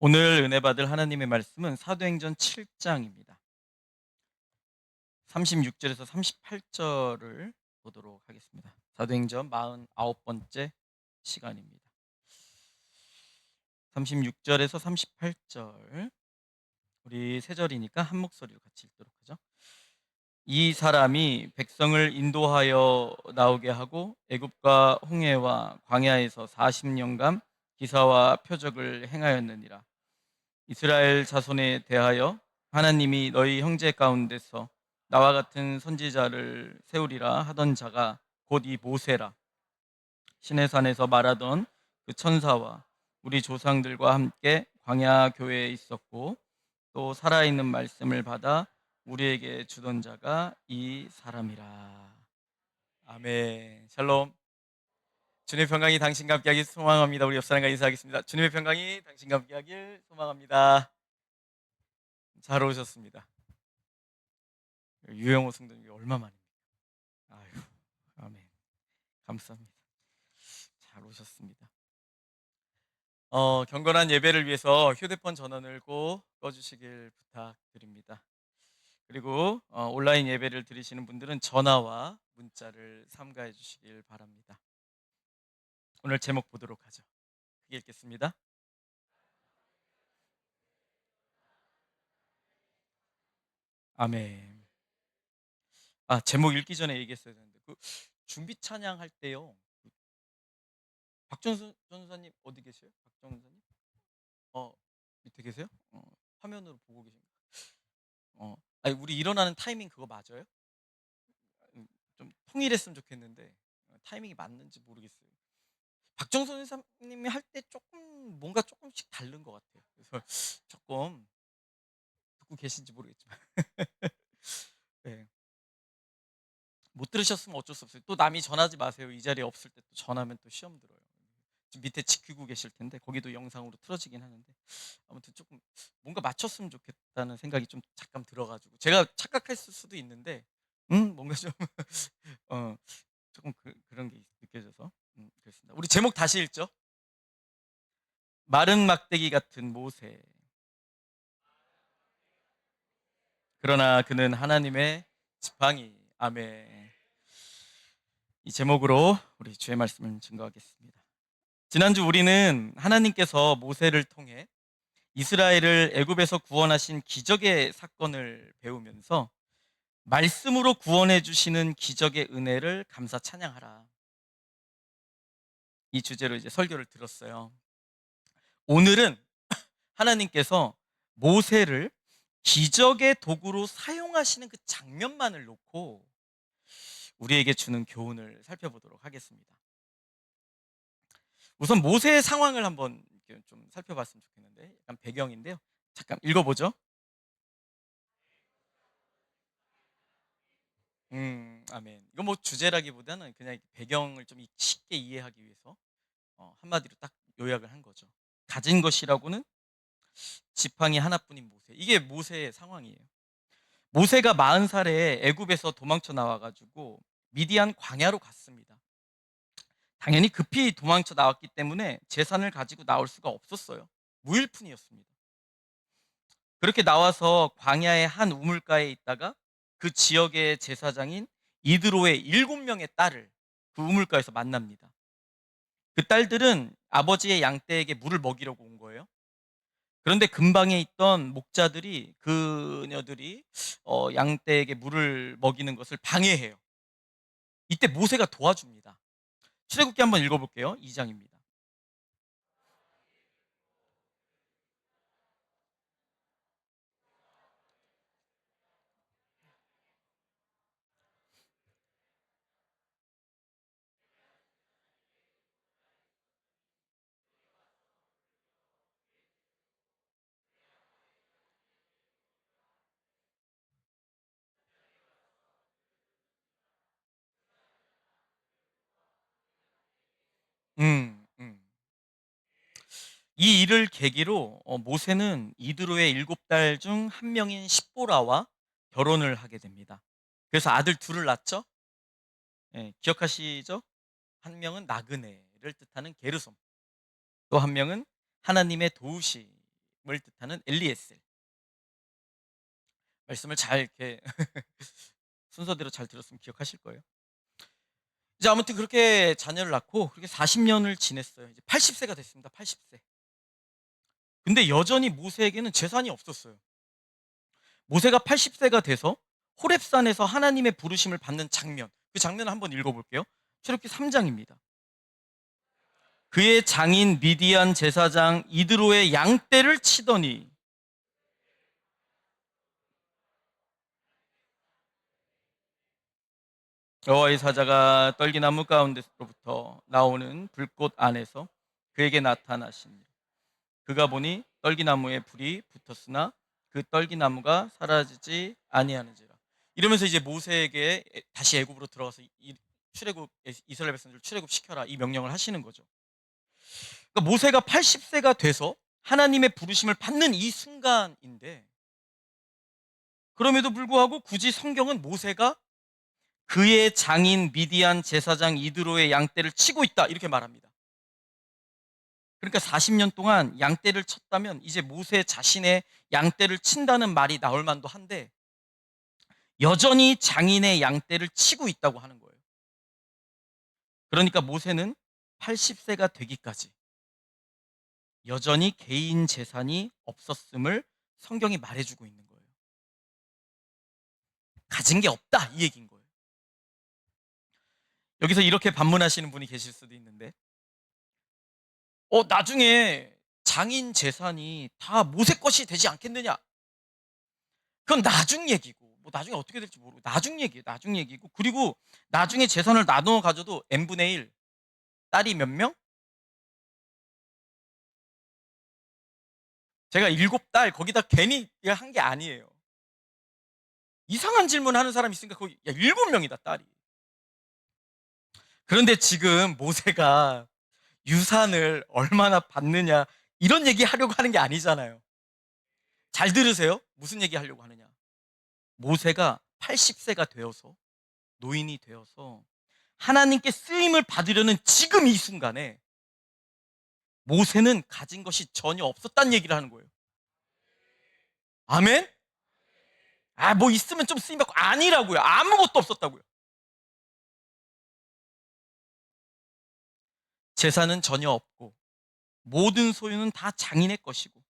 오늘 은혜 받을 하나님의 말씀은 사도행전 7장입니다. 36절에서 38절을 보도록 하겠습니다. 사도행전 49번째 시간입니다. 36절에서 38절, 우리 세 절이니까 한 목소리로 같이 읽도록 하죠. 이 사람이 백성을 인도하여 나오게 하고 애굽과 홍해와 광야에서 40년간 기사와 표적을 행하였느니라. 이스라엘 자손에 대하여 하나님이 너희 형제 가운데서 나와 같은 선지자를 세우리라 하던 자가 곧 이 모세라. 시내산에서 말하던 그 천사와 우리 조상들과 함께 광야 교회에 있었고 또 살아있는 말씀을 받아 우리에게 주던 자가 이 사람이라. 아멘. 샬롬. 주님의 평강이 당신과 함께하길 소망합니다. 우리 옆 사람과 인사하겠습니다. 주님의 평강이 당신과 함께하길 소망합니다. 잘 오셨습니다. 유영호 성도님이 얼마만입니까? 아유, 아멘. 감사합니다. 잘 오셨습니다. 경건한 예배를 위해서 휴대폰 전원을 꼭 꺼주시길 부탁드립니다. 그리고 온라인 예배를 드리시는 분들은 전화와 문자를 삼가해 주시길 바랍니다. 오늘 제목 보도록 하죠. 크게 읽겠습니다. 아멘. 제목 읽기 전에 얘기했어야 되는데 준비 찬양 할 때요. 박정선 전사님 어디 계세요? 박정선님? 어, 밑에 계세요? 화면으로 보고 계신가요? 아니, 우리 일어나는 타이밍 그거 맞아요? 좀 통일했으면 좋겠는데 타이밍이 맞는지 모르겠어요. 박정선 선생님이 할 때 조금 뭔가 조금씩 다른 것 같아요. 그래서 조금 듣고 계신지 모르겠지만 네. 못 들으셨으면 어쩔 수 없어요. 또 남이 전하지 마세요. 이 자리에 없을 때 또 전하면 또 시험 들어요. 지금 밑에 지키고 계실 텐데 거기도 영상으로 틀어지긴 하는데 아무튼 조금 뭔가 맞췄으면 좋겠다는 생각이 좀 잠깐 들어가지고 제가 착각했을 수도 있는데 뭔가 좀 어, 조금 그런 게 느껴져서 그렇습니다. 우리 제목 다시 읽죠. 마른 막대기 같은 모세. 그러나 그는 하나님의 지팡이. 아멘. 이 제목으로 우리 주의 말씀을 증거하겠습니다. 지난주 우리는 하나님께서 모세를 통해 이스라엘을 애굽에서 구원하신 기적의 사건을 배우면서 말씀으로 구원해 주시는 기적의 은혜를 감사 찬양하라. 이 주제로 이제 설교를 들었어요. 오늘은 하나님께서 모세를 기적의 도구로 사용하시는 그 장면만을 놓고 우리에게 주는 교훈을 살펴보도록 하겠습니다. 우선 모세의 상황을 한번 좀 살펴봤으면 좋겠는데 약간 배경인데요. 잠깐 읽어보죠. 아멘. 이거 뭐 주제라기보다는 그냥 배경을 좀 쉽게 이해하기 위해서 한마디로 딱 요약을 한 거죠. 가진 것이라고는 지팡이 하나뿐인 모세. 이게 모세의 상황이에요. 모세가 40살에 애굽에서 도망쳐 나와가지고 미디안 광야로 갔습니다. 당연히 급히 도망쳐 나왔기 때문에 재산을 가지고 나올 수가 없었어요. 무일푼이었습니다. 그렇게 나와서 광야의 한 우물가에 있다가 그 지역의 제사장인 이드로의 7명의 딸을 그 우물가에서 만납니다. 그 딸들은 아버지의 양떼에게 물을 먹이려고 온 거예요. 그런데 근방에 있던 목자들이 그녀들이 양떼에게 물을 먹이는 것을 방해해요. 이때 모세가 도와줍니다. 출애굽기 한번 읽어볼게요. 2장입니다. 음, 음. 이 일을 계기로 모세는 이드로의 7딸 중 한 명인 십보라와 결혼을 하게 됩니다. 그래서 아들 둘을 낳죠. 예, 기억하시죠? 한 명은 나그네를 뜻하는 게르솜, 또 한 명은 하나님의 도우시라는 뜻하는 엘리에셀. 말씀을 잘 이렇게 순서대로 잘 들었으면 기억하실 거예요. 이제 아무튼 그렇게 자녀를 낳고 그렇게 40년을 지냈어요. 이제 80세가 됐습니다. 80세. 근데 여전히 모세에게는 재산이 없었어요. 모세가 80세가 돼서 호렙산에서 하나님의 부르심을 받는 장면. 그 장면을 한번 읽어볼게요. 출애굽기 3장입니다. 그의 장인 미디안 제사장 이드로의 양떼를 치더니 여호와의 사자가 떨기나무 가운데로부터 나오는 불꽃 안에서 그에게 나타나시니 그가 보니 떨기나무에 불이 붙었으나 그 떨기나무가 사라지지 아니하는지라. 이러면서 이제 모세에게 다시 애굽으로 들어가서 출애굽 이스라엘 백성들 출애굽 시켜라 이 명령을 하시는 거죠. 그러니까 모세가 80세가 돼서 하나님의 부르심을 받는 이 순간인데 그럼에도 불구하고 굳이 성경은 모세가 그의 장인 미디안 제사장 이드로의 양떼를 치고 있다 이렇게 말합니다. 그러니까 40년 동안 양떼를 쳤다면 이제 모세 자신의 양떼를 친다는 말이 나올 만도 한데 여전히 장인의 양떼를 치고 있다고 하는 거예요. 그러니까 모세는 80세가 되기까지 여전히 개인 재산이 없었음을 성경이 말해주고 있는 거예요. 가진 게 없다 이 얘기인 거예요. 여기서 이렇게 반문하시는 분이 계실 수도 있는데 나중에 장인 재산이 다 모세 것이 되지 않겠느냐? 그건 나중 얘기고 뭐 나중에 어떻게 될지 모르고 나중 얘기예요. 나중 얘기고 그리고 나중에 재산을 나눠 가져도 n분의 1 딸이 몇 명? 제가 7딸 거기다 괜히 한 게 아니에요. 이상한 질문 하는 사람 있으니까 거기 야 7명이다 딸이. 그런데 지금 모세가 유산을 얼마나 받느냐 이런 얘기 하려고 하는 게 아니잖아요. 잘 들으세요. 무슨 얘기 하려고 하느냐. 모세가 80세가 되어서 노인이 되어서 하나님께 쓰임을 받으려는 지금 이 순간에 모세는 가진 것이 전혀 없었다는 얘기를 하는 거예요. 아멘? 뭐 있으면 좀 쓰임 받고 아니라고요. 아무것도 없었다고요. 재산은 전혀 없고 모든 소유는 다 장인의 것이고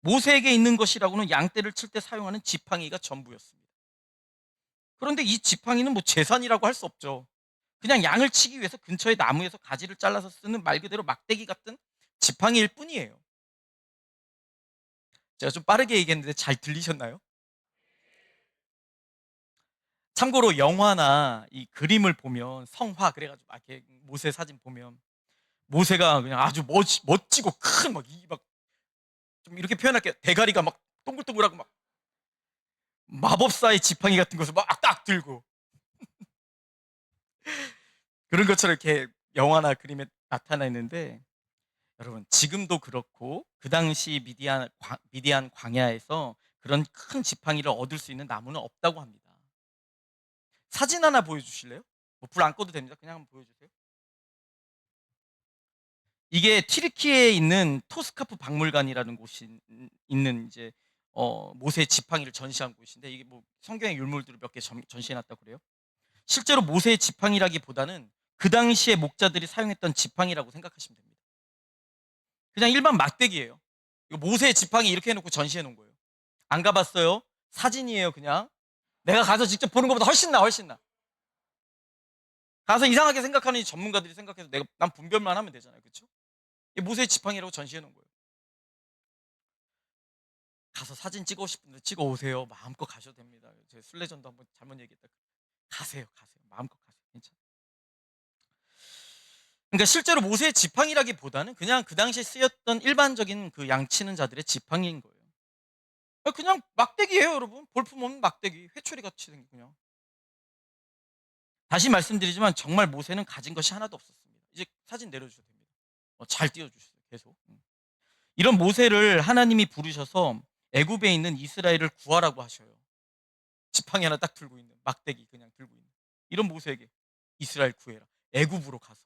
모세에게 있는 것이라고는 양떼를 칠 때 사용하는 지팡이가 전부였습니다. 그런데 이 지팡이는 뭐 재산이라고 할 수 없죠. 그냥 양을 치기 위해서 근처의 나무에서 가지를 잘라서 쓰는 말 그대로 막대기 같은 지팡이일 뿐이에요. 제가 좀 빠르게 얘기했는데 잘 들리셨나요? 참고로 영화나 이 그림을 보면 성화 그래가지고 막 이렇게 모세 사진 보면 모세가 그냥 아주 멋지고 큰 막 이 막 좀 이렇게 표현할게요. 대가리가 막 동글동글하고 막 마법사의 지팡이 같은 것을 막 딱 들고 그런 것처럼 이렇게 영화나 그림에 나타나 있는데 여러분 지금도 그렇고 그 당시 미디안 광야에서 그런 큰 지팡이를 얻을 수 있는 나무는 없다고 합니다. 사진 하나 보여주실래요? 불 안 꺼도 됩니다. 그냥 한번 보여주세요. 이게 튀르키예에 있는 토스카프 박물관이라는 곳이 있는 이제 모세의 지팡이를 전시한 곳인데 이게 뭐 성경의 율물들을 몇 개 전시해 놨다고 그래요. 실제로 모세의 지팡이라기보다는 그 당시에 목자들이 사용했던 지팡이라고 생각하시면 됩니다. 그냥 일반 막대기예요. 이거 모세의 지팡이 이렇게 해놓고 전시해 놓은 거예요. 안 가봤어요? 사진이에요, 그냥. 내가 가서 직접 보는 것보다 훨씬 나. 가서 이상하게 생각하는 이 전문가들이 생각해서 난 분별만 하면 되잖아요, 그렇죠? 모세의 지팡이라고 전시해 놓은 거예요. 가서 사진 찍고 싶은 분 찍어 오세요. 마음껏 가셔도 됩니다. 제 술래전도 한번 잘못 얘기했다. 가세요. 마음껏 가세요. 괜찮아요. 그러니까 실제로 모세의 지팡이라기보다는 그냥 그 당시에 쓰였던 일반적인 그 양치는 자들의 지팡이인 거예요. 그냥 막대기예요, 여러분. 볼품없는 막대기, 회초리 같이 생긴 그냥. 다시 말씀드리지만 정말 모세는 가진 것이 하나도 없었습니다. 이제 사진 내려주셔도 됩니다. 잘 띄워주세요, 계속. 이런 모세를 하나님이 부르셔서 애굽에 있는 이스라엘을 구하라고 하셔요. 지팡이 하나 딱 들고 있는 막대기 그냥 들고 있는 이런 모세에게 이스라엘 구해라. 애굽으로 가서.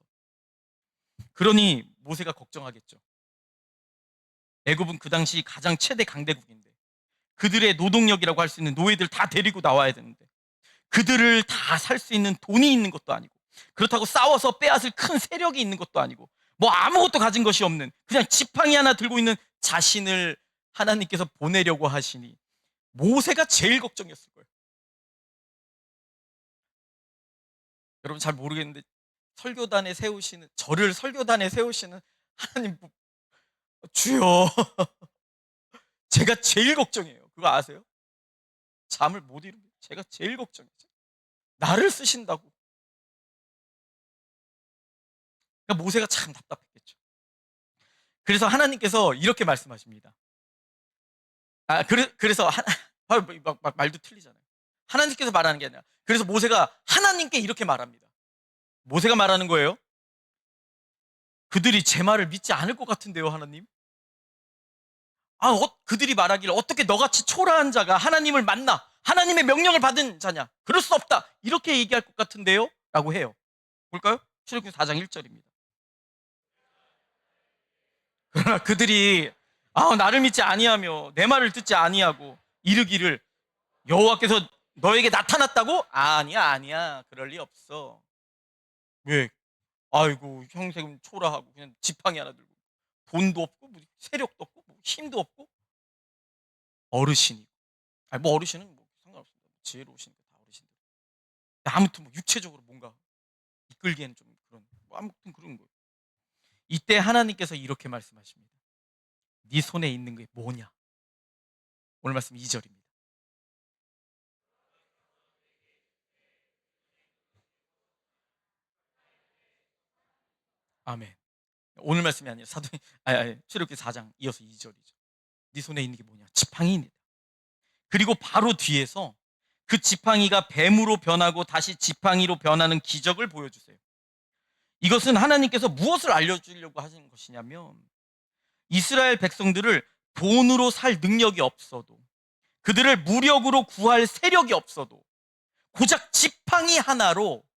그러니 모세가 걱정하겠죠. 애굽은 그 당시 가장 최대 강대국인데 그들의 노동력이라고 할 수 있는 노예들 다 데리고 나와야 되는데 그들을 다 살 수 있는 돈이 있는 것도 아니고 그렇다고 싸워서 빼앗을 큰 세력이 있는 것도 아니고 뭐 아무것도 가진 것이 없는 그냥 지팡이 하나 들고 있는 자신을 하나님께서 보내려고 하시니 모세가 제일 걱정이었을 거예요. 여러분 잘 모르겠는데 저를 설교단에 세우시는 하나님 주여 제가 제일 걱정이에요. 그거 아세요? 잠을 못 이루고 제가 제일 걱정이에요. 나를 쓰신다고. 그러니까 모세가 참 답답했겠죠. 그래서 하나님께서 이렇게 말씀하십니다. 그래서 말도 틀리잖아요. 하나님께서 말하는 게 아니라 그래서 모세가 하나님께 이렇게 말합니다. 모세가 말하는 거예요. 그들이 제 말을 믿지 않을 것 같은데요, 하나님. 그들이 말하기를 어떻게 너같이 초라한 자가 하나님을 만나 하나님의 명령을 받은 자냐? 그럴 수 없다. 이렇게 얘기할 것 같은데요? 라고 해요. 볼까요? 출애굽기 4장 1절입니다. 그러나 그들이 나를 믿지 아니하며 내 말을 듣지 아니하고 이르기를 여호와께서 너에게 나타났다고? 아니야. 그럴 리 없어. 왜? 아이고 형세금 초라하고 그냥 지팡이 하나 들고 돈도 없고 뭐 세력도 없고 뭐 힘도 없고 어르신이고 뭐 어르신은 뭐 상관없습니다. 지혜로우시니까 다 어르신들. 아무튼 뭐 육체적으로 뭔가 이끌기에는 좀 그런 뭐 아무튼 그런 거예요. 이때 하나님께서 이렇게 말씀하십니다. 네 손에 있는 게 뭐냐? 오늘 말씀 2절입니다. 아멘. 오늘 말씀이 아니라 출애굽기 4장 이어서 2절이죠. 네 손에 있는 게 뭐냐? 지팡이입니다. 그리고 바로 뒤에서 그 지팡이가 뱀으로 변하고 다시 지팡이로 변하는 기적을 보여주세요. 이것은 하나님께서 무엇을 알려주려고 하신 것이냐면 이스라엘 백성들을 돈으로 살 능력이 없어도 그들을 무력으로 구할 세력이 없어도 고작 지팡이 하나로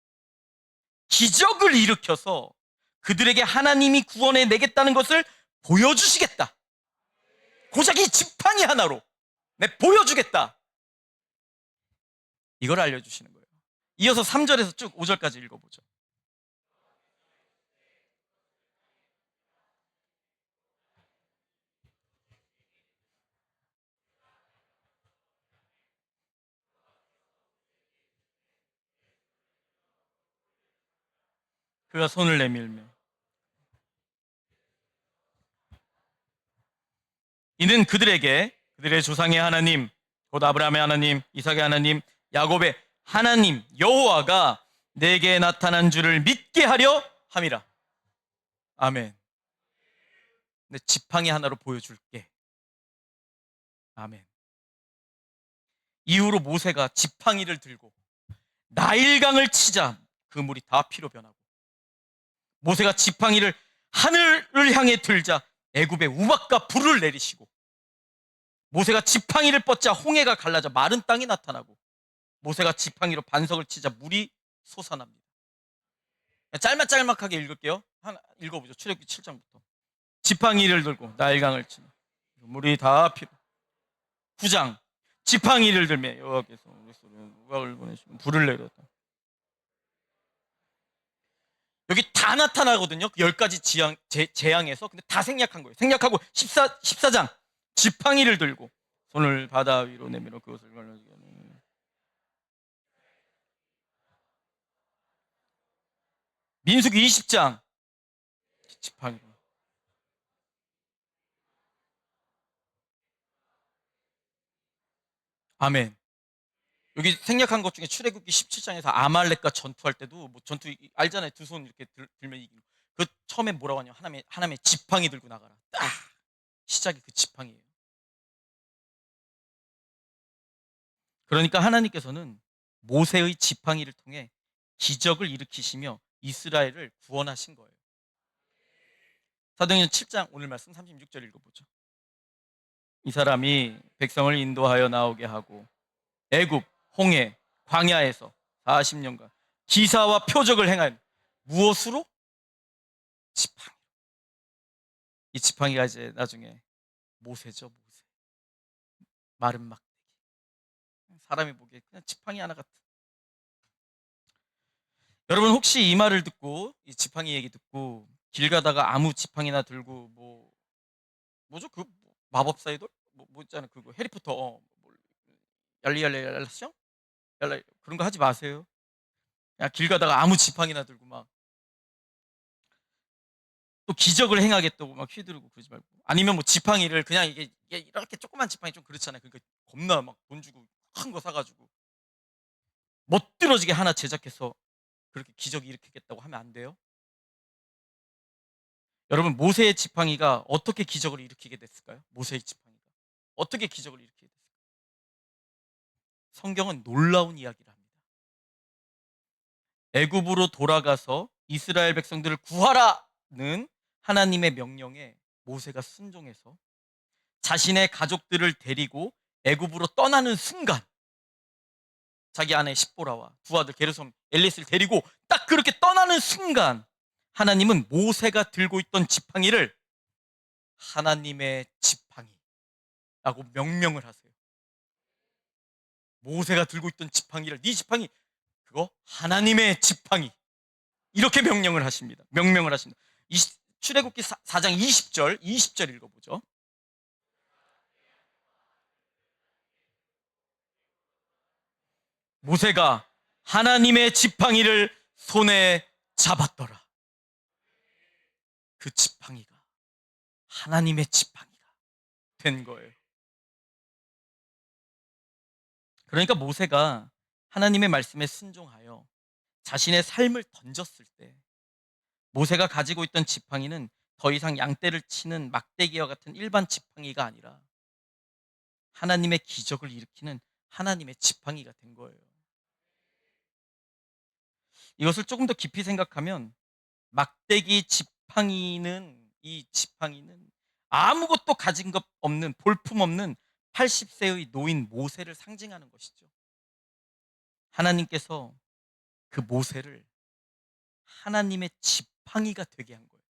기적을 일으켜서 그들에게 하나님이 구원해 내겠다는 것을 보여주시겠다. 고작 이 지팡이 하나로 보여주겠다. 이걸 알려주시는 거예요. 이어서 3절에서 쭉 5절까지 읽어보죠. 그가 손을 내밀며 이는 그들의 조상의 하나님 곧 아브라함의 하나님 이삭의 하나님 야곱의 하나님 여호와가 내게 나타난 줄을 믿게 하려 함이라. 아멘. 내 지팡이 하나로 보여줄게. 아멘. 이후로 모세가 지팡이를 들고 나일강을 치자 그 물이 다 피로 변하고 모세가 지팡이를 하늘을 향해 들자 애굽의 우박과 불을 내리시고 모세가 지팡이를 뻗자 홍해가 갈라져 마른 땅이 나타나고 모세가 지팡이로 반석을 치자 물이 솟아납니다. 짤막하게 읽을게요. 하나 읽어보죠. 출애굽기 7장부터. 지팡이를 들고 나일강을 치며 물이 다 피로. 9장 지팡이를 들며 여호와께서 우박을 보내시고 불을 내렸다. 여기 다 나타나거든요. 10가지 재앙에서. 근데 다 생략한 거예요. 생략하고 14장 지팡이를 들고 손을 바다 위로 내밀어 그것을 걸러주게 하는 민수기 20장 지팡이로 아멘. 여기 생략한 것 중에 출애굽기 17장에서 아말렉과 전투할 때도 뭐 전투 알잖아요. 두 손 이렇게 들면 이기는 그 처음에 뭐라고 하냐면 하나님의 지팡이 들고 나가라. 딱 시작이 그 지팡이에요. 그러니까 하나님께서는 모세의 지팡이를 통해 기적을 일으키시며 이스라엘을 구원하신 거예요. 사도행전 7장 오늘 말씀 36절 읽어보죠. 이 사람이 백성을 인도하여 나오게 하고 애굽, 홍해, 광야에서 40년간 기사와 표적을 행한 무엇으로? 지팡이. 이 지팡이가 이제 나중에 모세죠, 모세. 마른 막대기. 사람이 보기에 그냥 지팡이 하나 같은. 여러분 혹시 이 말을 듣고 이 지팡이 얘기 듣고 길 가다가 아무 지팡이나 들고 뭐죠 그 마법사의 돌? 뭐 있잖아요 그거 해리포터 얄리얄리얄라숑? 얄라 그런 거 하지 마세요. 그냥 길 가다가 아무 지팡이나 들고 막 또 기적을 행하겠다고 막 휘두르고 그러지 말고 아니면 뭐 지팡이를 그냥 이게 이렇게 조그만 지팡이 좀 그렇잖아요. 그러니까 겁나 막 돈 주고 큰 거 사가지고 멋들어지게 하나 제작해서 그렇게 기적 일으키겠다고 하면 안 돼요. 여러분 모세의 지팡이가 어떻게 기적을 일으키게 됐을까요? 모세의 지팡이가 어떻게 기적을 일으키게 됐을까요? 성경은 놀라운 이야기를 합니다. 애굽으로 돌아가서 이스라엘 백성들을 구하라는 하나님의 명령에 모세가 순종해서 자신의 가족들을 데리고 애굽으로 떠나는 순간 자기 아내 십보라와 두 아들 게르솜 엘리스를 데리고 딱 그렇게 떠나는 순간 하나님은 모세가 들고 있던 지팡이를 하나님의 지팡이라고 명명을 하세요. 모세가 들고 있던 지팡이를 네 지팡이 그거 하나님의 지팡이 이렇게 명령을 하십니다. 명명을 하십니다. 출애굽기 4장 20절 읽어보죠. 모세가 하나님의 지팡이를 손에 잡았더라. 그 지팡이가 하나님의 지팡이가 된 거예요. 그러니까 모세가 하나님의 말씀에 순종하여 자신의 삶을 던졌을 때 모세가 가지고 있던 지팡이는 더 이상 양떼를 치는 막대기와 같은 일반 지팡이가 아니라 하나님의 기적을 일으키는 하나님의 지팡이가 된 거예요. 이것을 조금 더 깊이 생각하면 막대기 지팡이는 이 지팡이는 아무것도 가진 것 없는 볼품 없는 80세의 노인 모세를 상징하는 것이죠. 하나님께서 그 모세를 하나님의 지팡이가 되게 한 거예요.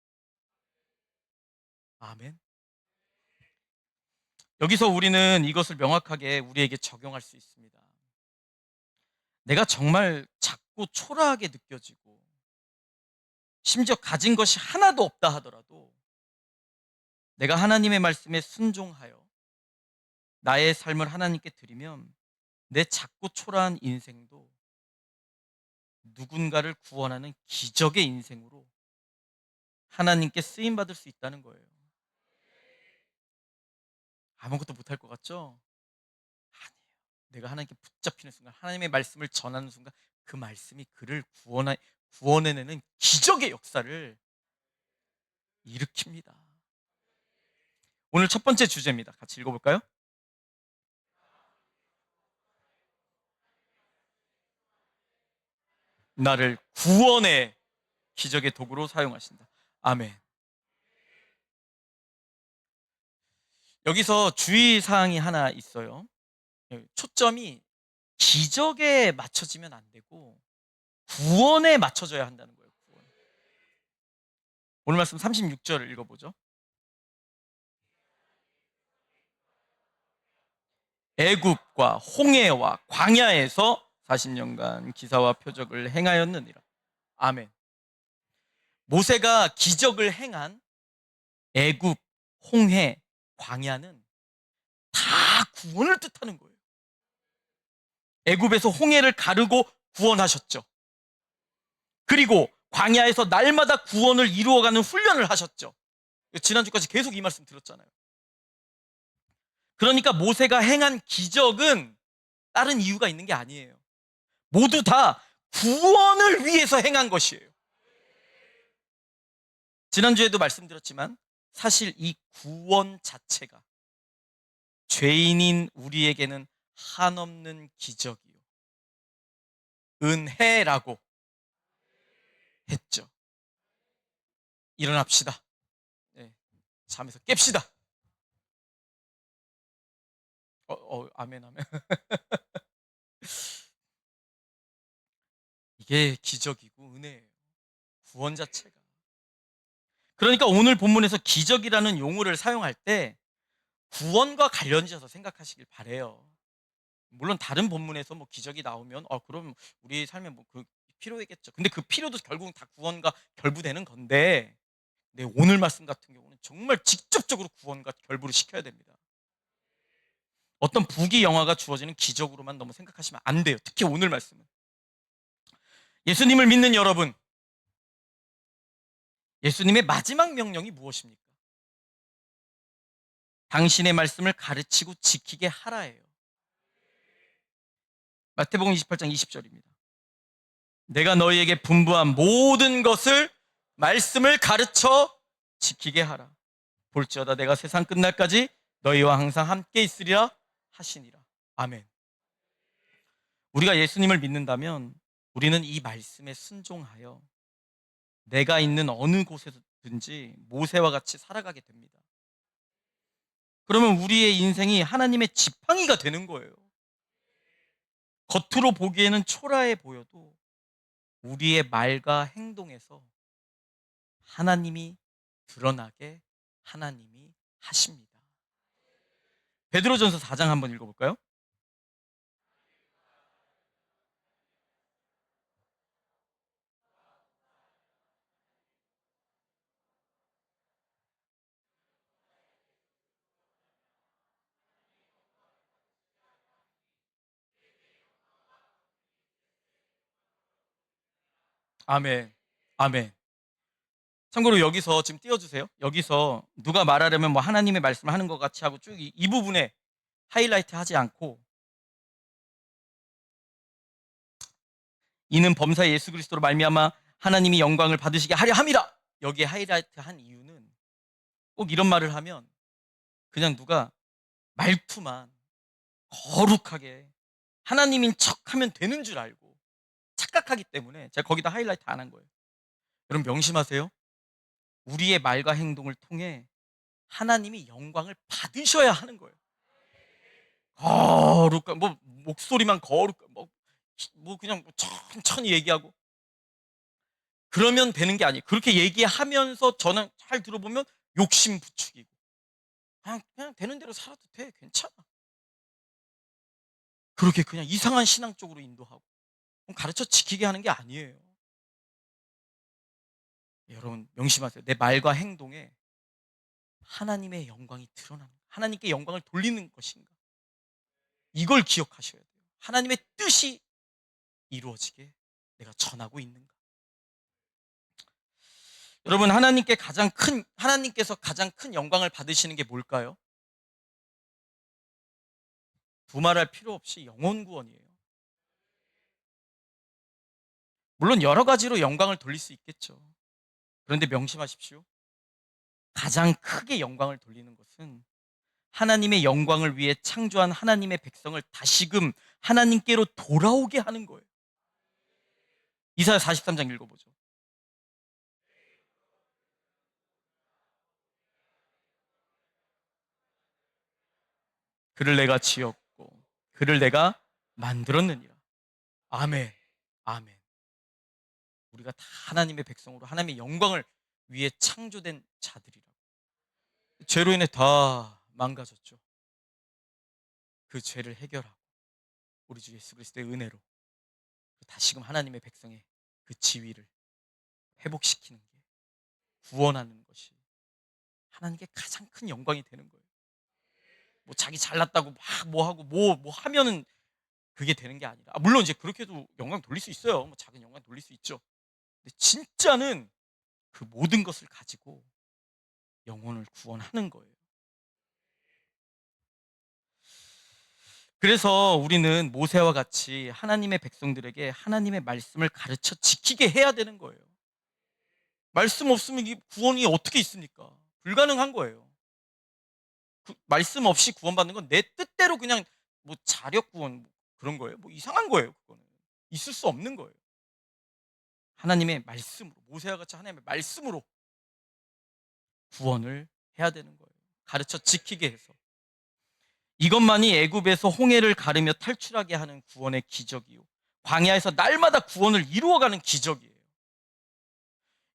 아멘. 여기서 우리는 이것을 명확하게 우리에게 적용할 수 있습니다. 내가 정말 작고 초라하게 느껴지고 심지어 가진 것이 하나도 없다 하더라도 내가 하나님의 말씀에 순종하여 나의 삶을 하나님께 드리면 내 작고 초라한 인생도 누군가를 구원하는 기적의 인생으로 하나님께 쓰임 받을 수 있다는 거예요. 아무것도 못할 것 같죠? 아니에요. 내가 하나님께 붙잡히는 순간, 하나님의 말씀을 전하는 순간 그 말씀이 그를 구원해내는 기적의 역사를 일으킵니다. 오늘 첫 번째 주제입니다. 같이 읽어볼까요? 나를 구원의 기적의 도구로 사용하신다. 아멘. 여기서 주의사항이 하나 있어요. 초점이 기적에 맞춰지면 안 되고 구원에 맞춰져야 한다는 거예요. 구원. 오늘 말씀 36절을 읽어보죠. 애굽과 홍해와 광야에서 40년간 기사와 표적을 행하였느니라. 아멘. 모세가 기적을 행한 애굽, 홍해, 광야는 다 구원을 뜻하는 거예요. 애굽에서 홍해를 가르고 구원하셨죠. 그리고 광야에서 날마다 구원을 이루어가는 훈련을 하셨죠. 지난주까지 계속 이 말씀 들었잖아요. 그러니까 모세가 행한 기적은 다른 이유가 있는 게 아니에요. 모두 다 구원을 위해서 행한 것이에요. 지난주에도 말씀드렸지만 사실 이 구원 자체가 죄인인 우리에게는 한없는 기적이요. 은혜라고 했죠. 일어납시다. 네, 잠에서 깹시다. 아멘, 아멘. 이게 기적이고 은혜예요. 구원 자체가. 그러니까 오늘 본문에서 기적이라는 용어를 사용할 때 구원과 관련지어서 생각하시길 바래요. 물론 다른 본문에서 뭐 기적이 나오면 그럼 우리 삶에 뭐 그 필요했겠죠. 근데 그 필요도 결국은 다 구원과 결부되는 건데, 네, 오늘 말씀 같은 경우는 정말 직접적으로 구원과 결부를 시켜야 됩니다. 어떤 부귀 영화가 주어지는 기적으로만 너무 생각하시면 안 돼요. 특히 오늘 말씀은. 예수님을 믿는 여러분, 예수님의 마지막 명령이 무엇입니까? 당신의 말씀을 가르치고 지키게 하라예요. 마태복음 28장 20절입니다. 내가 너희에게 분부한 모든 것을 말씀을 가르쳐 지키게 하라. 볼지어다 내가 세상 끝날까지 너희와 항상 함께 있으리라 하시니라. 아멘. 우리가 예수님을 믿는다면 우리는 이 말씀에 순종하여 내가 있는 어느 곳에서든지 모세와 같이 살아가게 됩니다. 그러면 우리의 인생이 하나님의 지팡이가 되는 거예요. 겉으로 보기에는 초라해 보여도 우리의 말과 행동에서 하나님이 드러나게 하나님이 하십니다. 베드로전서 4장 한번 읽어볼까요? 아멘. 아멘. 참고로 여기서 지금 띄워주세요. 여기서 누가 말하려면 뭐 하나님의 말씀을 하는 것 같이 하고 쭉 이 부분에 하이라이트 하지 않고, 이는 범사의 예수 그리스도로 말미암아 하나님이 영광을 받으시게 하려 함이라. 여기에 하이라이트 한 이유는, 꼭 이런 말을 하면 그냥 누가 말투만 거룩하게 하나님인 척하면 되는 줄 알고 착각하기 때문에 제가 거기다 하이라이트 안 한 거예요. 여러분 명심하세요. 우리의 말과 행동을 통해 하나님이 영광을 받으셔야 하는 거예요. 거룩한 뭐 목소리만 거룩한 뭐 그냥 뭐 천천히 얘기하고 그러면 되는 게 아니에요. 그렇게 얘기하면서 저는 잘 들어보면 욕심 부추기고 그냥 되는 대로 살아도 돼, 괜찮아. 그렇게 그냥 이상한 신앙 쪽으로 인도하고 가르쳐 지키게 하는 게 아니에요. 여러분 명심하세요. 내 말과 행동에 하나님의 영광이 드러나는, 하나님께 영광을 돌리는 것인가, 이걸 기억하셔야 돼요. 하나님의 뜻이 이루어지게 내가 전하고 있는가. 여러분 하나님께서 가장 큰 영광을 받으시는 게 뭘까요? 두말할 필요 없이 영혼 구원이에요. 물론 여러 가지로 영광을 돌릴 수 있겠죠. 그런데 명심하십시오. 가장 크게 영광을 돌리는 것은 하나님의 영광을 위해 창조한 하나님의 백성을 다시금 하나님께로 돌아오게 하는 거예요. 이사야 43장 읽어보죠. 그를 내가 지었고 그를 내가 만들었느니라. 아멘. 아멘. 우리가 다 하나님의 백성으로 하나님의 영광을 위해 창조된 자들이라고. 죄로 인해 다 망가졌죠. 그 죄를 해결하고 우리 주 예수 그리스도의 은혜로 다시금 하나님의 백성의 그 지위를 회복시키는 게, 구원하는 것이 하나님께 가장 큰 영광이 되는 거예요. 뭐 자기 잘났다고 막 뭐 하고 뭐 하면은 그게 되는 게 아니라, 물론 이제 그렇게도 영광 돌릴 수 있어요. 뭐 작은 영광 돌릴 수 있죠. 근데 진짜는 그 모든 것을 가지고 영혼을 구원하는 거예요. 그래서 우리는 모세와 같이 하나님의 백성들에게 하나님의 말씀을 가르쳐 지키게 해야 되는 거예요. 말씀 없으면 이 구원이 어떻게 있습니까? 불가능한 거예요. 말씀 없이 구원받는 건 내 뜻대로 그냥 뭐 자력 구원 그런 거예요. 뭐 이상한 거예요. 그거는 있을 수 없는 거예요. 하나님의 말씀으로, 모세와 같이 하나님의 말씀으로 구원을 해야 되는 거예요. 가르쳐 지키게 해서. 이것만이 애굽에서 홍해를 가르며 탈출하게 하는 구원의 기적이요, 광야에서 날마다 구원을 이루어가는 기적이에요.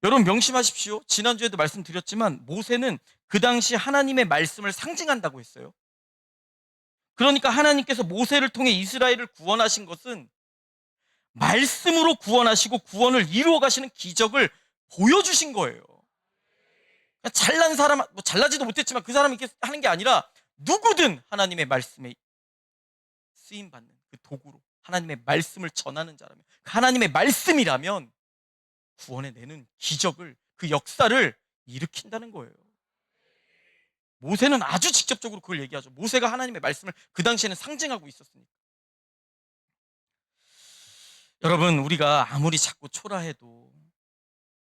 여러분 명심하십시오. 지난주에도 말씀드렸지만 모세는 그 당시 하나님의 말씀을 상징한다고 했어요. 그러니까 하나님께서 모세를 통해 이스라엘을 구원하신 것은 말씀으로 구원하시고 구원을 이루어 가시는 기적을 보여주신 거예요. 그러니까 잘난 사람, 뭐 잘나지도 못했지만 그 사람이 이렇게 하는 게 아니라 누구든 하나님의 말씀에 쓰임받는 그 도구로 하나님의 말씀을 전하는 자라면, 그 하나님의 말씀이라면 구원해 내는 기적을, 그 역사를 일으킨다는 거예요. 모세는 아주 직접적으로 그걸 얘기하죠. 모세가 하나님의 말씀을 그 당시에는 상징하고 있었으니까. 여러분, 우리가 아무리 자꾸 초라해도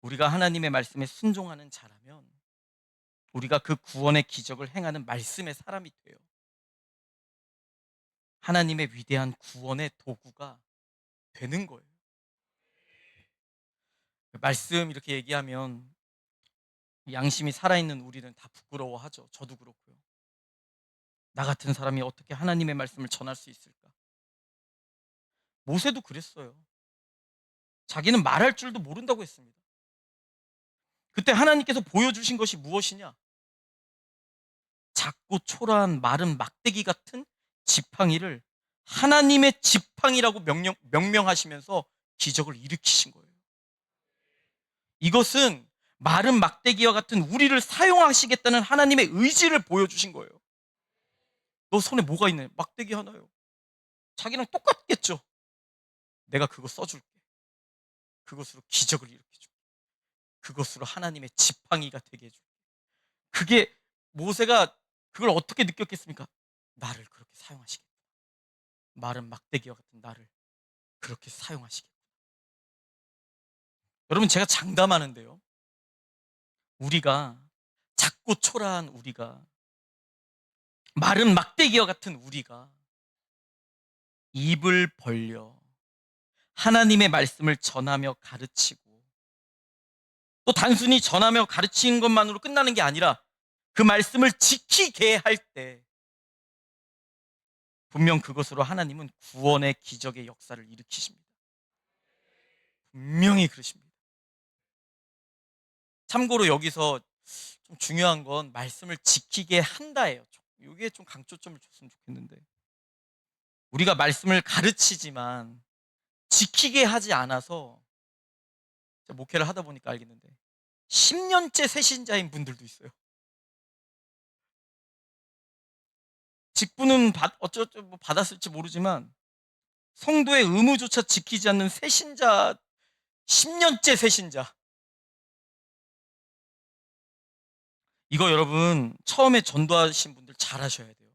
우리가 하나님의 말씀에 순종하는 자라면 우리가 그 구원의 기적을 행하는 말씀의 사람이 돼요. 하나님의 위대한 구원의 도구가 되는 거예요. 말씀 이렇게 얘기하면 양심이 살아있는 우리는 다 부끄러워하죠. 저도 그렇고요. 나 같은 사람이 어떻게 하나님의 말씀을 전할 수 있을까? 모세도 그랬어요. 자기는 말할 줄도 모른다고 했습니다. 그때 하나님께서 보여주신 것이 무엇이냐? 작고 초라한 마른 막대기 같은 지팡이를 하나님의 지팡이라고 명명하시면서 기적을 일으키신 거예요. 이것은 마른 막대기와 같은 우리를 사용하시겠다는 하나님의 의지를 보여주신 거예요. 너 손에 뭐가 있네? 막대기 하나요. 자기랑 똑같겠죠. 내가 그거 써줄게. 그것으로 기적을 일으켜줄게. 그것으로 하나님의 지팡이가 되게 해줄게. 그게 모세가 그걸 어떻게 느꼈겠습니까? 나를 그렇게 사용하시겠다. 마른 막대기와 같은 나를 그렇게 사용하시겠다. 여러분, 제가 장담하는데요. 우리가 작고 초라한 우리가, 마른 막대기와 같은 우리가 입을 벌려 하나님의 말씀을 전하며 가르치고, 또 단순히 전하며 가르치는 것만으로 끝나는 게 아니라 그 말씀을 지키게 할 때 분명 그것으로 하나님은 구원의 기적의 역사를 일으키십니다. 분명히 그러십니다. 참고로 여기서 좀 중요한 건 말씀을 지키게 한다예요. 이게 좀 강조점을 줬으면 좋겠는데, 우리가 말씀을 가르치지만 지키게 하지 않아서, 제가 목회를 하다 보니까 알겠는데 10년째 새신자인 분들도 있어요. 직분은 어쩌고 뭐 받았을지 모르지만 성도의 의무조차 지키지 않는 새신자, 10년째 새신자. 이거 여러분 처음에 전도하신 분들 잘하셔야 돼요.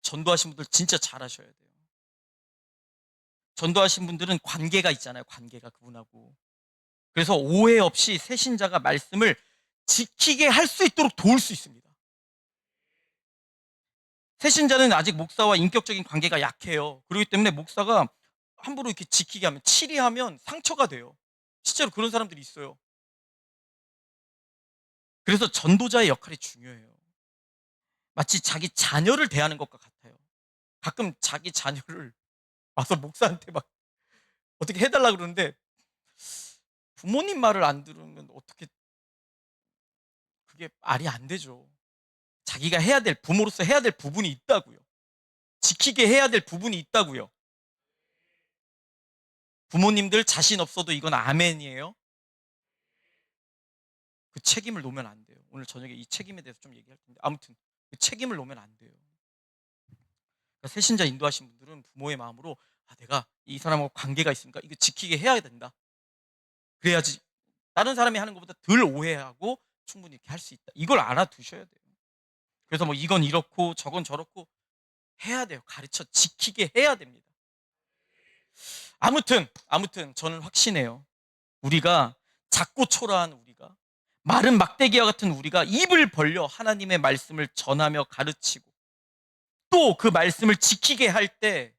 전도하신 분들 진짜 잘하셔야 돼요. 전도하신 분들은 관계가 있잖아요. 관계가 그분하고. 그래서 오해 없이 새신자가 말씀을 지키게 할 수 있도록 도울 수 있습니다. 새신자는 아직 목사와 인격적인 관계가 약해요. 그렇기 때문에 목사가 함부로 이렇게 지키게 하면, 치리하면 상처가 돼요. 실제로 그런 사람들이 있어요. 그래서 전도자의 역할이 중요해요. 마치 자기 자녀를 대하는 것과 같아요. 가끔 자기 자녀를 와서 목사한테 막 어떻게 해달라 그러는데, 부모님 말을 안 들으면 어떻게, 그게 말이 안 되죠. 자기가 해야 될, 부모로서 해야 될 부분이 있다고요. 지키게 해야 될 부분이 있다고요. 부모님들 자신 없어도 이건 아멘이에요. 그 책임을 놓으면 안 돼요. 오늘 저녁에 이 책임에 대해서 좀 얘기할 텐데, 아무튼 그 책임을 놓으면 안 돼요. 그러니까 새신자 인도하신 분들은 부모의 마음으로, 내가 이 사람하고 관계가 있으니까 이거 지키게 해야 된다. 그래야지 다른 사람이 하는 것보다 덜 오해하고 충분히 이렇게 할 수 있다. 이걸 알아두셔야 돼요. 그래서 뭐 이건 이렇고 저건 저렇고 해야 돼요. 가르쳐 지키게 해야 됩니다. 아무튼 저는 확신해요. 우리가 작고 초라한 우리가, 마른 막대기와 같은 우리가 입을 벌려 하나님의 말씀을 전하며 가르치고 또 그 말씀을 지키게 할 때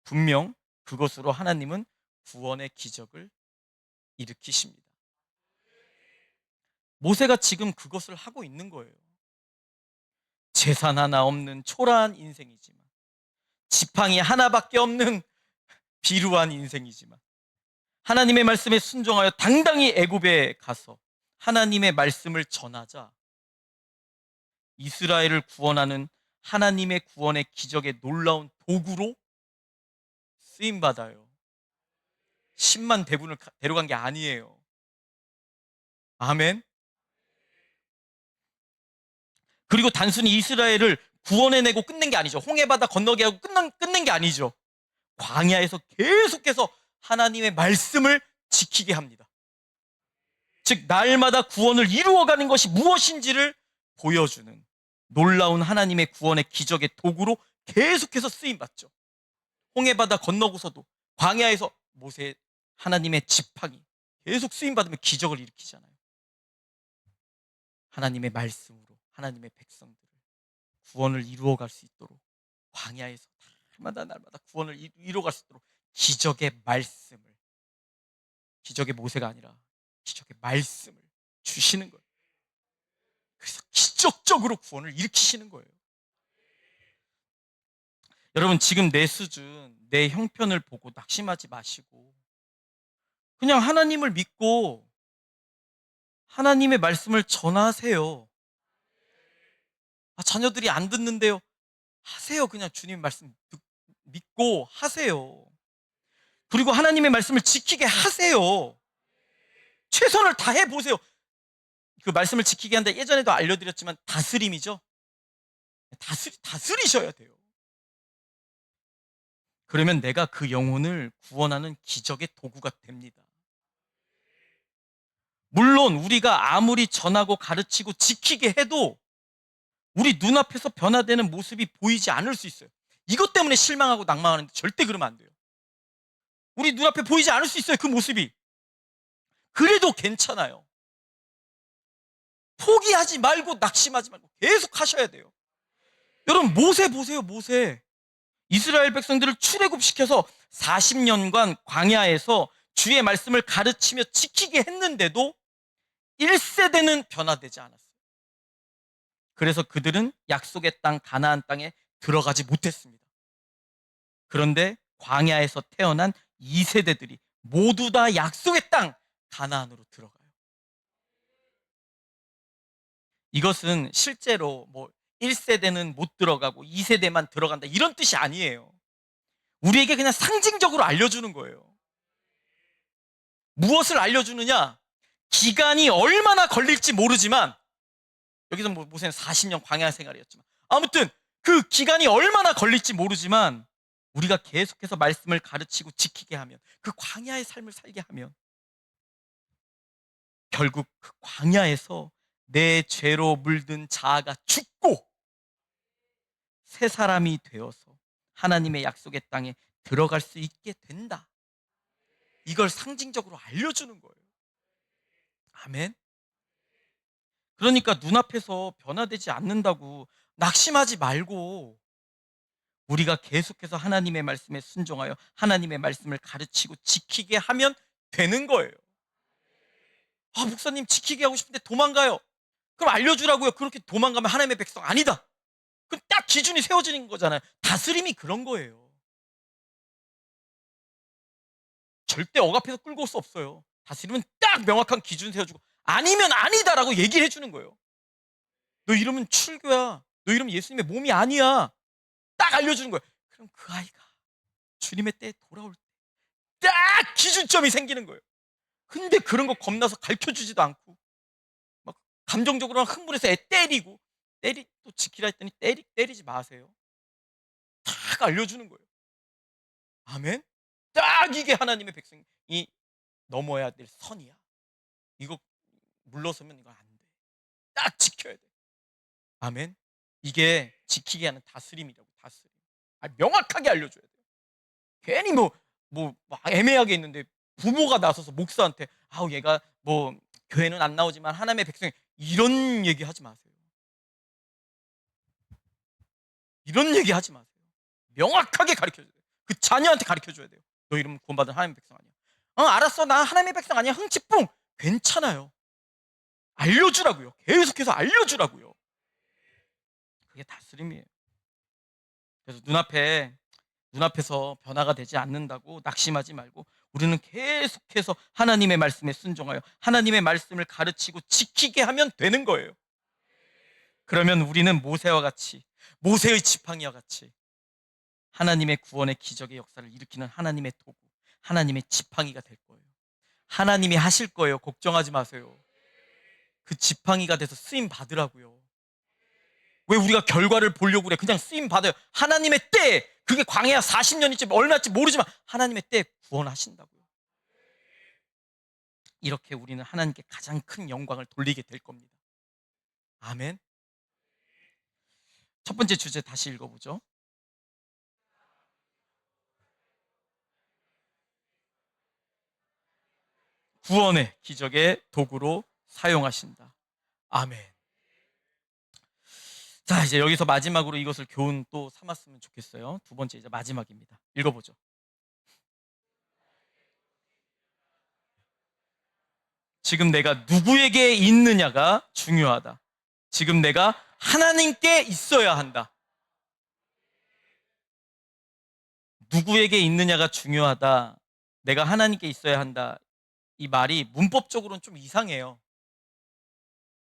분명 그것으로 하나님은 구원의 기적을 일으키십니다. 모세가 지금 그것을 하고 있는 거예요. 재산 하나 없는 초라한 인생이지만, 지팡이 하나밖에 없는 비루한 인생이지만, 하나님의 말씀에 순종하여 당당히 애굽에 가서 하나님의 말씀을 전하자 이스라엘을 구원하는 하나님의 구원의 기적의 놀라운 도구로 쓰임 받아요. 10만 대군을 데려간 게 아니에요. 아멘. 그리고 단순히 이스라엘을 구원해내고 끝낸 게 아니죠. 홍해바다 건너게 하고 끝낸 게 아니죠. 광야에서 계속해서 하나님의 말씀을 지키게 합니다. 즉 날마다 구원을 이루어가는 것이 무엇인지를 보여주는 놀라운 하나님의 구원의 기적의 도구로 계속해서 쓰임받죠. 홍해바다 건너고서도 광야에서 모세 하나님의 지팡이 계속 쓰임받으면 기적을 일으키잖아요. 하나님의 말씀으로 하나님의 백성들을 구원을 이루어갈 수 있도록 광야에서 날마다 구원을 이루어갈 수 있도록 기적의 말씀을, 기적의 모세가 아니라 기적의 말씀을 주시는 거예요. 그래서 기적적으로 구원을 일으키시는 거예요. 여러분 지금 내 수준, 내 형편을 보고 낙심하지 마시고 그냥 하나님을 믿고 하나님의 말씀을 전하세요. 자녀들이 안 듣는데요. 하세요. 그냥 주님 말씀 믿고 하세요. 그리고 하나님의 말씀을 지키게 하세요. 최선을 다해 보세요. 그 말씀을 지키게 한다 예전에도 알려드렸지만 다스림이죠. 다스리셔야 돼요. 그러면 내가 그 영혼을 구원하는 기적의 도구가 됩니다. 물론 우리가 아무리 전하고 가르치고 지키게 해도 우리 눈앞에서 변화되는 모습이 보이지 않을 수 있어요. 이것 때문에 실망하고 낭망하는데 절대 그러면 안 돼요. 우리 눈앞에 보이지 않을 수 있어요. 그 모습이. 그래도 괜찮아요. 포기하지 말고 낙심하지 말고 계속 하셔야 돼요. 여러분 모세 보세요. 모세. 이스라엘 백성들을 출애굽시켜서 40년간 광야에서 주의 말씀을 가르치며 지키게 했는데도 1세대는 변화되지 않았어요. 그래서 그들은 약속의 땅 가나안 땅에 들어가지 못했습니다. 그런데 광야에서 태어난 2세대들이 모두 다 약속의 땅 가나안으로 들어가요. 이것은 실제로 1세대는 못 들어가고 2세대만 들어간다 이런 뜻이 아니에요. 우리에게 그냥 상징적으로 알려주는 거예요. 무엇을 알려주느냐? 기간이 얼마나 걸릴지 모르지만 여기서 모세는 40년 광야 생활이었지만 아무튼 그 기간이 얼마나 걸릴지 모르지만 우리가 계속해서 말씀을 가르치고 지키게 하면 그 광야의 삶을 살게 하면 결국 그 광야에서 내 죄로 물든 자아가 죽고 새 사람이 되어서 하나님의 약속의 땅에 들어갈 수 있게 된다. 이걸 상징적으로 알려주는 거예요. 아멘. 그러니까 눈앞에서 변화되지 않는다고 낙심하지 말고 우리가 계속해서 하나님의 말씀에 순종하여 하나님의 말씀을 가르치고 지키게 하면 되는 거예요. 목사님 지키게 하고 싶은데 도망가요. 그럼 알려주라고요. 그렇게 도망가면 하나님의 백성 아니다. 그럼 딱 기준이 세워지는 거잖아요. 다스림이 그런 거예요. 절대 억압해서 끌고 올 수 없어요. 다스림은 딱 명확한 기준 세워주고 아니면 아니다라고 얘기를 해주는 거예요. 너 이름은 출교야. 너 이름은 예수님의 몸이 아니야. 딱 알려주는 거예요. 그럼 그 아이가 주님의 때에 돌아올 때 딱 기준점이 생기는 거예요. 근데 그런 거 겁나서 가르쳐주지도 않고 막 감정적으로 흥분해서 애 때리고 또 지키라 했더니 때리지 마세요. 딱 알려주는 거예요. 아멘. 딱 이게 하나님의 백성이 넘어야 될 선이야. 이거 물러서면 이거 안 돼. 딱 지켜야 돼. 아멘. 이게 지키게 하는 다스림이라고. 다스림. 명확하게 알려줘야 돼요. 괜히 애매하게 있는데 부모가 나서서 목사한테 얘가 교회는 안 나오지만 하나님의 백성이 이런 얘기 하지 마세요. 이런 얘기 하지 마세요. 명확하게 가르쳐줘야 돼요. 그 자녀한테 가르쳐줘야 돼요. 너 이름은 구원받은 하나님의 백성 아니야. 알았어. 나 하나님의 백성 아니야. 흥치뿡. 괜찮아요. 알려주라고요. 계속해서 알려주라고요. 그게 다스림이에요. 그래서 눈앞에서 변화가 되지 않는다고 낙심하지 말고 우리는 계속해서 하나님의 말씀에 순종하여 하나님의 말씀을 가르치고 지키게 하면 되는 거예요. 그러면 우리는 모세와 같이, 모세의 지팡이와 같이 하나님의 구원의 기적의 역사를 일으키는 하나님의 도구, 하나님의 지팡이가 될 거예요. 하나님이 하실 거예요. 걱정하지 마세요. 그 지팡이가 돼서 쓰임 받으라고요. 왜 우리가 결과를 보려고 그래? 그냥 쓰임 받아요. 하나님의 때에, 그게 광야 40년일지 얼마일지 모르지만 하나님의 때에 구원하신다고요. 이렇게 우리는 하나님께 가장 큰 영광을 돌리게 될 겁니다. 아멘. 첫 번째 주제 다시 읽어보죠. 구원의 기적의 도구로 사용하신다. 아멘. 자, 이제 여기서 마지막으로 이것을 교훈 또 삼았으면 좋겠어요. 두 번째 이제 마지막입니다. 읽어보죠. 지금 내가 누구에게 있느냐가 중요하다. 지금 내가 하나님께 있어야 한다. 누구에게 있느냐가 중요하다. 내가 하나님께 있어야 한다. 이 말이 문법적으로는 좀 이상해요.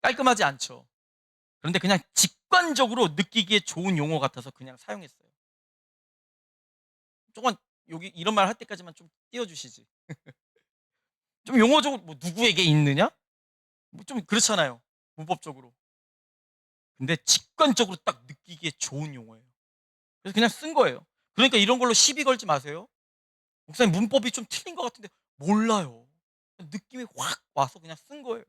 깔끔하지 않죠. 그런데 그냥 직관적으로 느끼기에 좋은 용어 같아서 그냥 사용했어요. 조금 여기 이런 말 할 때까지만 좀 띄워주시지. 좀 용어적으로 뭐 누구에게 있느냐? 뭐 좀 그렇잖아요. 문법적으로. 근데 직관적으로 딱 느끼기에 좋은 용어예요. 그래서 그냥 쓴 거예요. 그러니까 이런 걸로 시비 걸지 마세요. 목사님 문법이 좀 틀린 것 같은데 몰라요. 느낌이 확 와서 그냥 쓴 거예요.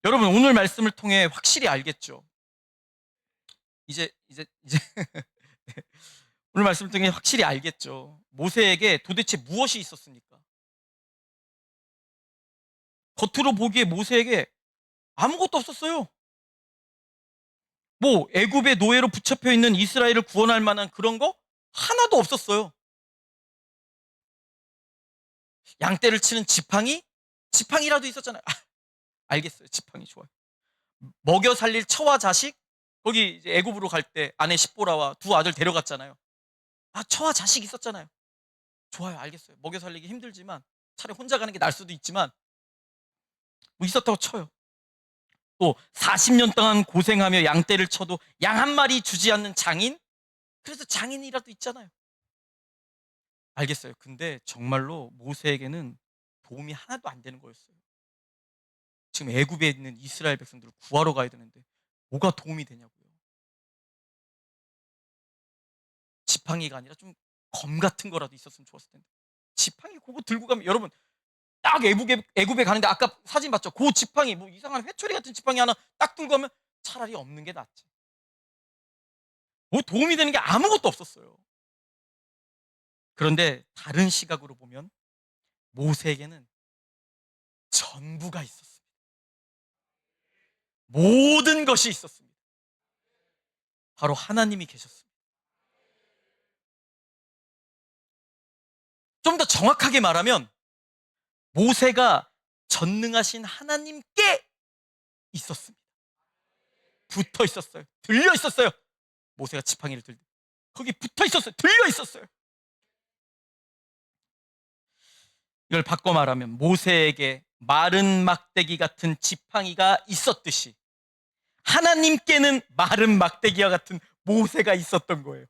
여러분 오늘 말씀을 통해 확실히 알겠죠? 이제 오늘 말씀을 통해 확실히 알겠죠? 모세에게 도대체 무엇이 있었습니까? 겉으로 보기에 모세에게 아무것도 없었어요. 뭐 애굽의 노예로 붙잡혀 있는 이스라엘을 구원할 만한 그런 거 하나도 없었어요. 양떼를 치는 지팡이? 지팡이라도 있었잖아요. 알겠어요. 지팡이 좋아요. 먹여 살릴 처와 자식? 거기 이제 애굽으로 갈 때 아내 십보라와 두 아들 데려갔잖아요. 아, 처와 자식 있었잖아요. 좋아요. 알겠어요. 먹여 살리기 힘들지만 차라리 혼자 가는 게 나을 수도 있지만 뭐 있었다고 쳐요. 또 40년 동안 고생하며 양떼를 쳐도 양 한 마리 주지 않는 장인? 그래서 장인이라도 있잖아요. 알겠어요. 근데 정말로 모세에게는 도움이 하나도 안 되는 거였어요. 지금 애굽에 있는 이스라엘 백성들을 구하러 가야 되는데 뭐가 도움이 되냐고요. 지팡이가 아니라 좀 검 같은 거라도 있었으면 좋았을 텐데. 지팡이 그거 들고 가면 여러분 딱 애굽에 가는데 아까 사진 봤죠? 그 지팡이 뭐 이상한 회초리 같은 지팡이 하나 딱 들고 가면 차라리 없는 게 낫지. 뭐 도움이 되는 게 아무것도 없었어요. 그런데 다른 시각으로 보면 모세에게는 전부가 있었습니다. 모든 것이 있었습니다. 바로 하나님이 계셨습니다. 좀 더 정확하게 말하면 모세가 전능하신 하나님께 있었습니다. 붙어 있었어요. 들려 있었어요. 모세가 지팡이를 들고 거기 붙어 있었어요. 들려 있었어요. 이걸 바꿔 말하면 모세에게 마른 막대기 같은 지팡이가 있었듯이 하나님께는 마른 막대기와 같은 모세가 있었던 거예요.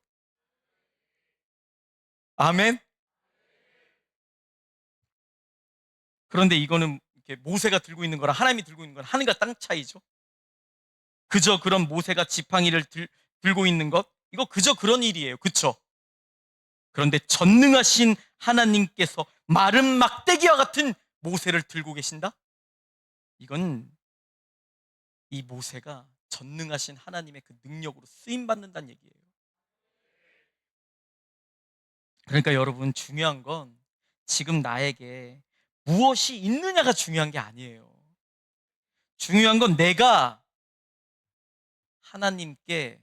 아멘. 그런데 이거는 이렇게 모세가 들고 있는 거랑 하나님이 들고 있는 건 하늘과 땅 차이죠. 그저 그런 모세가 지팡이를 들고 있는 것, 이거 그저 그런 일이에요. 그쵸? 그런데 전능하신 하나님께서 마른 막대기와 같은 모세를 들고 계신다? 이건 이 모세가 전능하신 하나님의 그 능력으로 쓰임 받는다는 얘기예요. 그러니까 여러분 중요한 건 지금 나에게 무엇이 있느냐가 중요한 게 아니에요. 중요한 건 내가 하나님께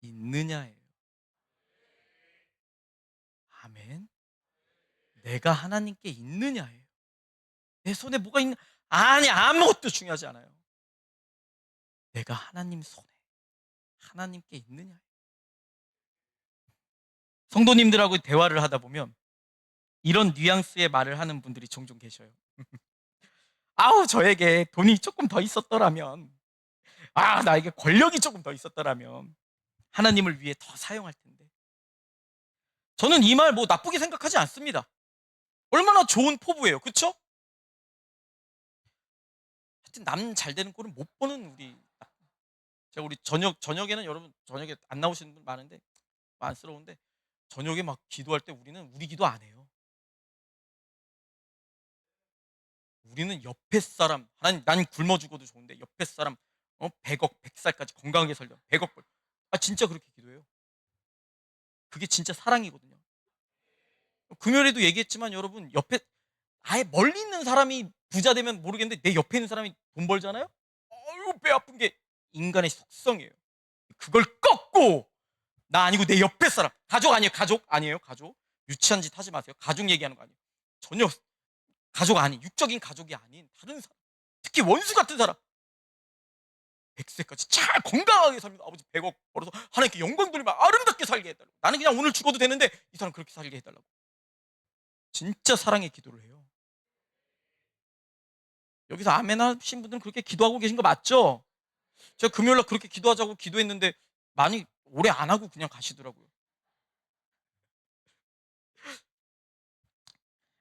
있느냐예요. 아멘. 내가 하나님께 있느냐예요. 내 손에 뭐가 있냐? 아니, 아무것도 중요하지 않아요. 내가 하나님 손에 하나님께 있느냐. 성도님들하고 대화를 하다 보면 이런 뉘앙스의 말을 하는 분들이 종종 계셔요. 아우, 저에게 돈이 조금 더 있었더라면, 나에게 권력이 조금 더 있었더라면 하나님을 위해 더 사용할 텐데. 저는 이 말 뭐 나쁘게 생각하지 않습니다. 얼마나 좋은 포부예요. 그쵸? 하여튼 남 잘 되는 꼴은 못 보는 우리. 제가 우리 저녁에는 여러분 저녁에 안 나오시는 분 많은데 안쓰러운데, 저녁에 막 기도할 때 우리는 우리 기도 안 해요. 우리는 옆에 사람, 난 굶어 죽어도 좋은데 옆에 사람 100억 100살까지 건강하게 살려 100억 벌. 진짜 그렇게 기도해요. 그게 진짜 사랑이거든요. 금요일에도 얘기했지만 여러분, 옆에 아예 멀리 있는 사람이 부자 되면 모르겠는데 내 옆에 있는 사람이 돈 벌잖아요. 어유, 배 아픈 게 인간의 속성이에요. 그걸 꺾고, 나 아니고 내 옆에 사람, 가족 아니에요, 가족 아니에요, 가족. 유치한 짓 하지 마세요. 가족 얘기하는 거 아니에요. 전혀 가족 아닌, 육적인 가족이 아닌 다른 사람, 특히 원수 같은 사람, 100세까지 잘 건강하게 삽니다. 아버지 100억 벌어서 하나님께 영광 돌리면 아름답게 살게 해달라고. 나는 그냥 오늘 죽어도 되는데 이 사람 그렇게 살게 해달라고. 진짜 사랑의 기도를 해요. 여기서 아멘 하신 분들은 그렇게 기도하고 계신 거 맞죠? 제가 금요일날 그렇게 기도하자고 기도했는데 많이 오래 안 하고 그냥 가시더라고요.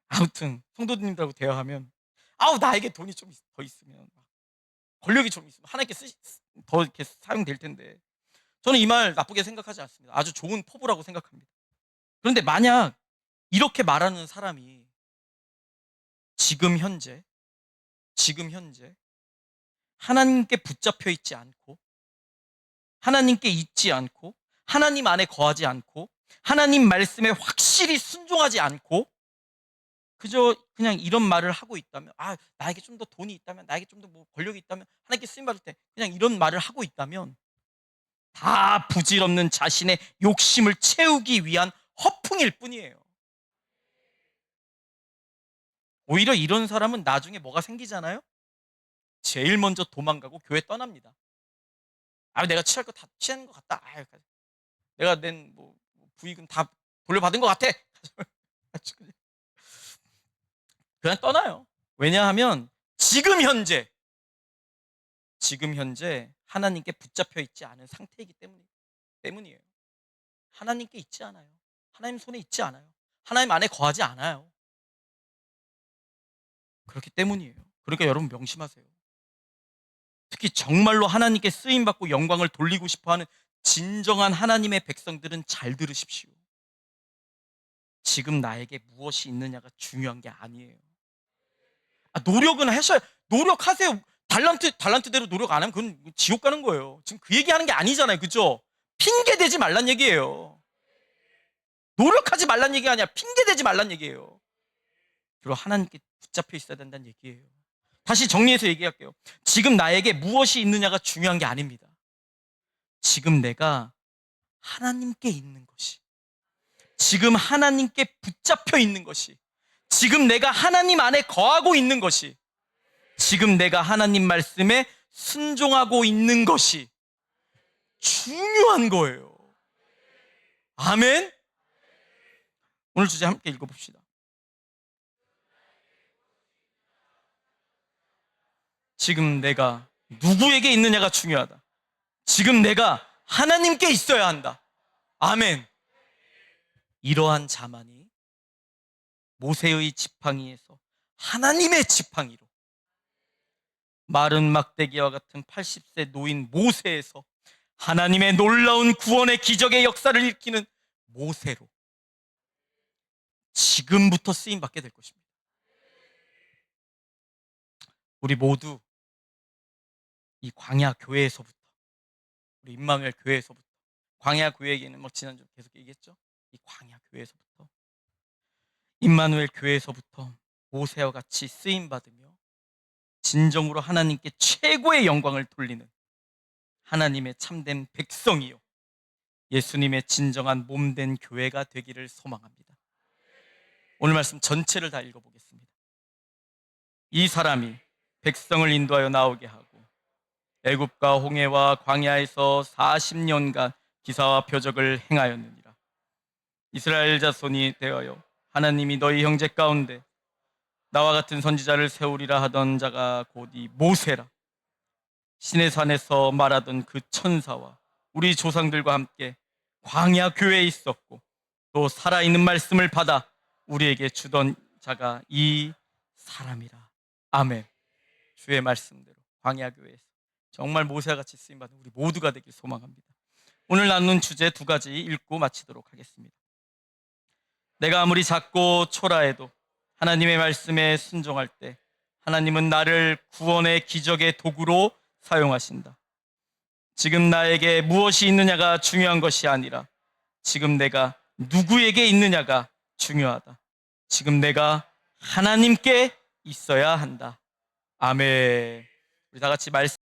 아무튼 성도님들하고 대화하면, 나에게 돈이 좀 더 있으면, 권력이 좀 있으면 하나님께 더 이렇게 사용될 텐데. 저는 이 말 나쁘게 생각하지 않습니다. 아주 좋은 포부라고 생각합니다. 그런데 만약 이렇게 말하는 사람이 지금 현재 하나님께 붙잡혀 있지 않고, 하나님께 있지 않고, 하나님 안에 거하지 않고, 하나님 말씀에 확실히 순종하지 않고, 그저 그냥 이런 말을 하고 있다면, 나에게 좀 더 돈이 있다면, 나에게 좀 더 뭐 권력이 있다면, 하나님께 쓰임 받을 때 그냥 이런 말을 하고 있다면, 다 부질없는 자신의 욕심을 채우기 위한 허풍일 뿐이에요. 오히려 이런 사람은 나중에 뭐가 생기잖아요? 제일 먼저 도망가고 교회 떠납니다. 내가 취할 거 다 취한 것 같다. 내가 낸 뭐 부익은 다 돌려받은 것 같아. 그냥 떠나요. 왜냐하면 지금 현재 하나님께 붙잡혀 있지 않은 상태이기 때문이에요. 하나님께 있지 않아요. 하나님 손에 있지 않아요. 하나님 안에 거하지 않아요. 그렇기 때문이에요. 그러니까 여러분 명심하세요. 특히 정말로 하나님께 쓰임받고 영광을 돌리고 싶어하는 진정한 하나님의 백성들은 잘 들으십시오. 지금 나에게 무엇이 있느냐가 중요한 게 아니에요. 노력은 하셔야, 노력하세요. 달란트대로 노력 안 하면 그건 지옥 가는 거예요. 지금 그 얘기하는 게 아니잖아요. 그죠? 핑계 대지 말란 얘기예요. 노력하지 말란 얘기가 아니라 핑계 대지 말란 얘기예요. 그리고 하나님께 붙잡혀 있어야 된다는 얘기예요. 다시 정리해서 얘기할게요. 지금 나에게 무엇이 있느냐가 중요한 게 아닙니다. 지금 내가 하나님께 있는 것이, 지금 하나님께 붙잡혀 있는 것이, 지금 내가 하나님 안에 거하고 있는 것이, 지금 내가 하나님 말씀에 순종하고 있는 것이 중요한 거예요. 아멘. 오늘 주제 함께 읽어봅시다. 지금 내가 누구에게 있느냐가 중요하다. 지금 내가 하나님께 있어야 한다. 아멘. 이러한 자만이 모세의 지팡이에서 하나님의 지팡이로, 마른 막대기와 같은 80세 노인 모세에서 하나님의 놀라운 구원의 기적의 역사를 일으키는 모세로 지금부터 쓰임받게 될 것입니다. 우리 모두 이 광야 교회에서부터, 우리 임마누엘 교회에서부터, 광야 교회에게는 지난주 계속 얘기했죠. 이 광야 교회에서부터, 임마누엘 교회에서부터 모세와 같이 쓰임받으며 진정으로 하나님께 최고의 영광을 돌리는 하나님의 참된 백성이요, 예수님의 진정한 몸된 교회가 되기를 소망합니다. 오늘 말씀 전체를 다 읽어보겠습니다. 이 사람이 백성을 인도하여 나오게 하고 애굽과 홍해와 광야에서 40년간 기사와 표적을 행하였느니라. 이스라엘 자손이 대하여 하나님이 너희 형제 가운데 나와 같은 선지자를 세우리라 하던 자가 곧 이 모세라. 신의 산에서 말하던 그 천사와 우리 조상들과 함께 광야 교회에 있었고 또 살아있는 말씀을 받아 우리에게 주던 자가 이 사람이라. 아멘. 주의 말씀대로 광야 교회에서 정말 모세와 같이 쓰임받은 우리 모두가 되길 소망합니다. 오늘 나눈 주제 두 가지 읽고 마치도록 하겠습니다. 내가 아무리 작고 초라해도 하나님의 말씀에 순종할 때 하나님은 나를 구원의 기적의 도구로 사용하신다. 지금 나에게 무엇이 있느냐가 중요한 것이 아니라 지금 내가 누구에게 있느냐가 중요하다. 지금 내가 하나님께 있어야 한다. 아멘. 우리 다 같이 말씀